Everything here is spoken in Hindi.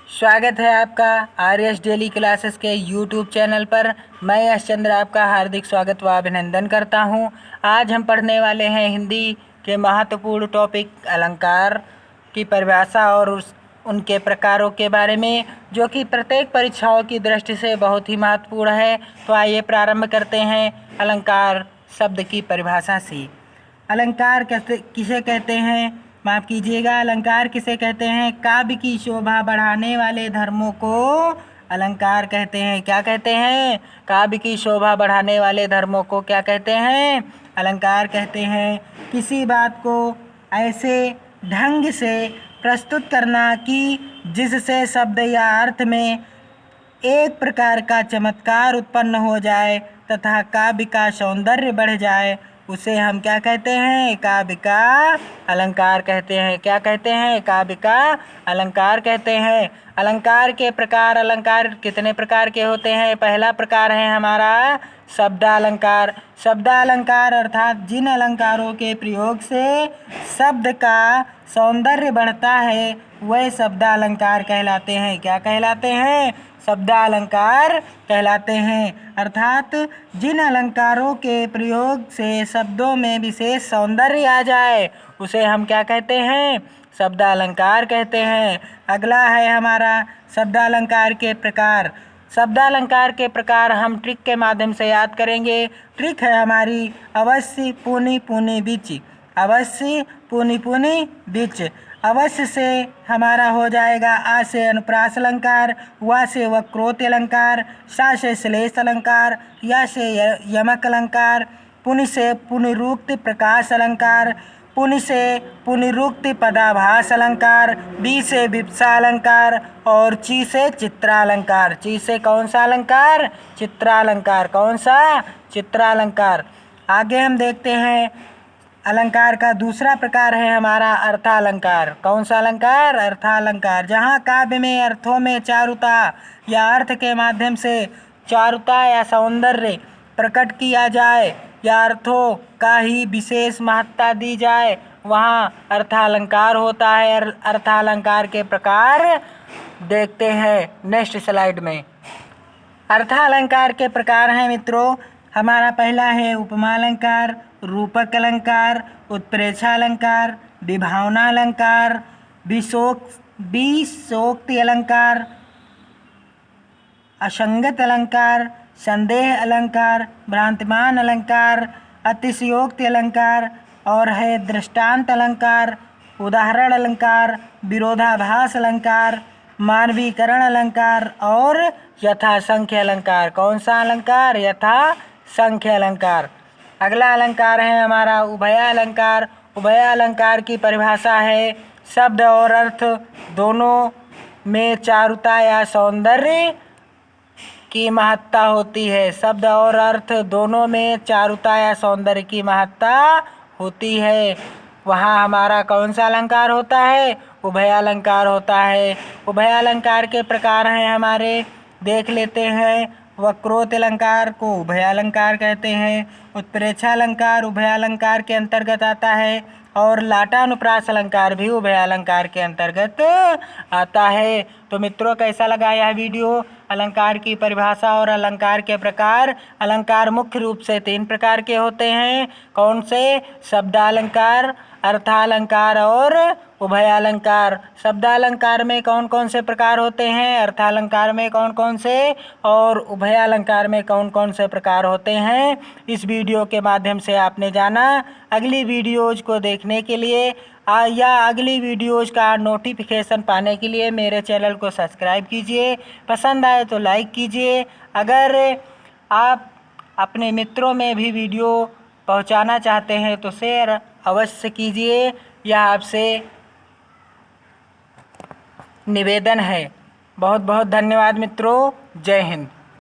स्वागत है आपका आर्यस डेली क्लासेस के यूट्यूब चैनल पर। मैं यश चंद्र आपका हार्दिक स्वागत व अभिनंदन करता हूं। आज हम पढ़ने वाले हैं हिंदी के महत्वपूर्ण टॉपिक अलंकार की परिभाषा और उनके प्रकारों के बारे में, जो कि प्रत्येक परीक्षाओं की दृष्टि से बहुत ही महत्वपूर्ण है। तो आइए प्रारंभ करते हैं अलंकार शब्द की परिभाषा से। अलंकार किसे कहते हैं? माफ़ कीजिएगा, अलंकार किसे कहते हैं? काव्य की शोभा बढ़ाने वाले धर्मों को अलंकार कहते हैं। क्या कहते हैं? काव्य की शोभा बढ़ाने वाले धर्मों को क्या कहते हैं? अलंकार कहते हैं। किसी बात को ऐसे ढंग से प्रस्तुत करना कि जिससे शब्द या अर्थ में एक प्रकार का चमत्कार उत्पन्न हो जाए तथा काव्य का सौंदर्य बढ़ जाए, उसे हम क्या कहते हैं? काव्य का अलंकार कहते हैं। क्या कहते हैं? काव्य का अलंकार कहते हैं। अलंकार के प्रकार। अलंकार कितने प्रकार के होते हैं? पहला प्रकार है हमारा शब्दालंकार। शब्दालंकार अर्थात जिन अलंकारों के प्रयोग से शब्द का सौंदर्य बढ़ता है वह शब्दालंकार कहलाते हैं। क्या कहलाते हैं? शब्दालंकार कहलाते हैं। अर्थात जिन अलंकारों के प्रयोग से शब्दों में विशेष सौंदर्य आ जाए उसे हम क्या कहते हैं? शब्दालंकार कहते हैं। अगला है हमारा शब्दालंकार के प्रकार। शब्दालंकार के प्रकार हम ट्रिक के माध्यम से याद करेंगे। ट्रिक है हमारी अवश्य पुनि पुनि बिच। अवश्य पुनि पुनि बिच। अवश्य से हमारा हो जाएगा आ से अनुप्रास अलंकार, वा से वक्रोक्ति अलंकार, सा से श्लेष अलंकार, या से यमक अलंकार, पुनि से पुनरुक्ति प्रकाश अलंकार, पुनि से पुनरुक्ति पदाभास अलंकार, बी से विप्सा अलंकार और ची से चित्रालंकार। ची से कौन सा अलंकार? चित्रालंकार। कौन सा? चित्रालंकार। आगे हम देखते हैं अलंकार का दूसरा प्रकार है हमारा अर्थालंकार। कौन सा अलंकार? अर्थालंकार। जहाँ काव्य में अर्थों में चारुता या अर्थ के माध्यम से चारुता या सौंदर्य प्रकट किया जाए या अर्थों का ही विशेष महत्ता दी जाए वहाँ अर्थालंकार होता है। अर्थालंकार के प्रकार देखते हैं नेक्स्ट स्लाइड में। अर्थालंकार के प्रकार हैं मित्रों, हमारा पहला है उपमा अलंकार, रूपक अलंकार, उत्प्रेक्षा अलंकार, विभावना अलंकार, विशोक्ति अलंकार, असंगत अलंकार, संदेह अलंकार, भ्रांतिमान अलंकार, अतिशयोक्ति अलंकार और है दृष्टांत अलंकार, उदाहरण अलंकार, विरोधाभास अलंकार, मानवीकरण अलंकार और यथासंख्य अलंकार। कौन सा अलंकार? यथासंख्य अलंकार। अगला अलंकार है हमारा उभया अलंकार। उभया अलंकार की परिभाषा है शब्द और अर्थ दोनों में चारुता या सौंदर्य की महत्ता होती है। शब्द और अर्थ दोनों में चारुता या सौंदर्य की महत्ता होती है। वहाँ हमारा कौन सा अलंकार होता है? उभयालंकार होता है। उभयालंकार के प्रकार हैं हमारे, देख लेते हैं। वक्रोक्ति अलंकार को उभयालंकार कहते हैं। उत्प्रेक्षा अलंकार उभयालंकार के अंतर्गत आता है और लाटानुप्रास अलंकार भी उभयालंकार के अंतर्गत आता है। तो मित्रों, कैसा लगा यह वीडियो? अलंकार की परिभाषा और अलंकार के प्रकार। अलंकार मुख्य रूप से 3 प्रकार के होते हैं। कौन से? शब्दालंकार, अर्थालंकार और उभयालंकार। शब्दालंकार में कौन कौन से प्रकार होते हैं? अर्थालंकार में कौन कौन से? और उभयालंकार में कौन कौन से प्रकार होते हैं? इस वीडियो के माध्यम से आपने जाना। अगली वीडियोज़ को देखने के लिए या अगली वीडियोज़ का नोटिफिकेशन पाने के लिए मेरे चैनल को सब्सक्राइब कीजिए। पसंद आए तो लाइक कीजिए। अगर आप अपने मित्रों में भी वीडियो पहुंचाना चाहते हैं तो शेयर अवश्य कीजिए। यह आपसे निवेदन है। बहुत बहुत धन्यवाद मित्रों। जय हिंद।